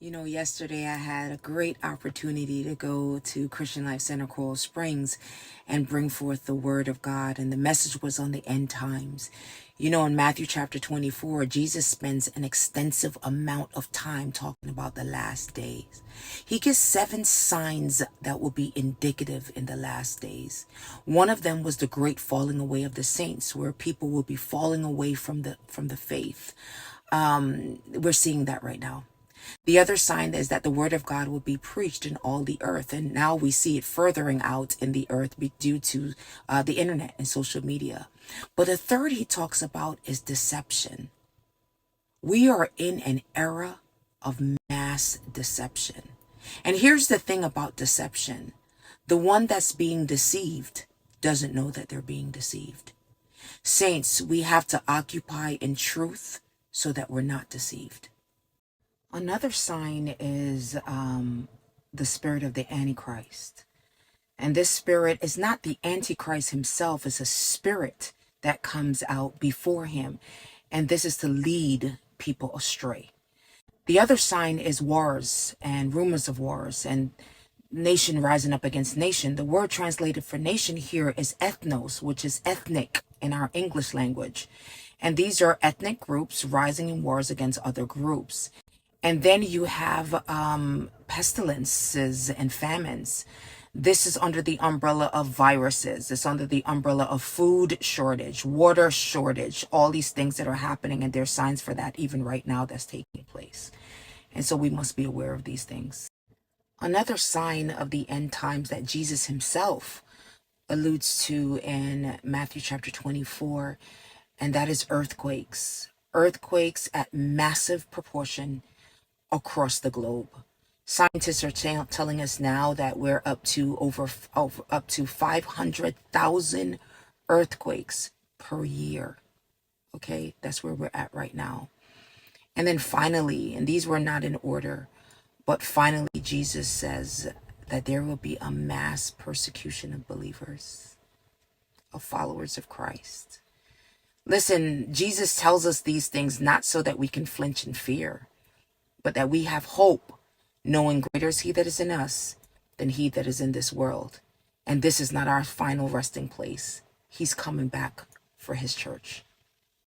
Yesterday I had a great opportunity to go to Christian Life Center Coral Springs and bring forth the word of God. And the message was on the end times. In Matthew chapter 24, Jesus spends an extensive amount of time talking about the last days. He gives 7 signs that will be indicative in the last days. One of them was the great falling away of the saints, where people will be falling away from the faith. We're seeing that right now. The other sign is that the word of God will be preached in all the earth. And now we see it furthering out in the earth due to the internet and social media. But the third he talks about is deception. We are in an era of mass deception. And here's the thing about deception. The one that's being deceived doesn't know that they're being deceived. Saints, we have to occupy in truth so that we're not deceived. Another sign is the spirit of the Antichrist. And this spirit is not the Antichrist himself. It's a spirit that comes out before him. And this is to lead people astray. The other sign is wars and rumors of wars and nation rising up against nation. The word translated for nation here is ethnos, which is ethnic in our English language. And these are ethnic groups rising in wars against other groups. And then you have pestilences and famines. This is under the umbrella of viruses. It's under the umbrella of food shortage, water shortage, all these things that are happening. And there's signs for that even right now that's taking place. And so we must be aware of these things. Another sign of the end times that Jesus himself alludes to in Matthew chapter 24, and that is earthquakes. Earthquakes at massive proportion across the globe. Scientists are telling us now that we're up to up to 500,000 earthquakes per year. Okay, that's where we're at right now. And then finally, and these were not in order, but finally Jesus says that there will be a mass persecution of believers, of followers of Christ. Listen, Jesus tells us these things not so that we can flinch in fear, but that we have hope, knowing greater is he that is in us than he that is in this world. And this is not our final resting place. He's coming back for his church.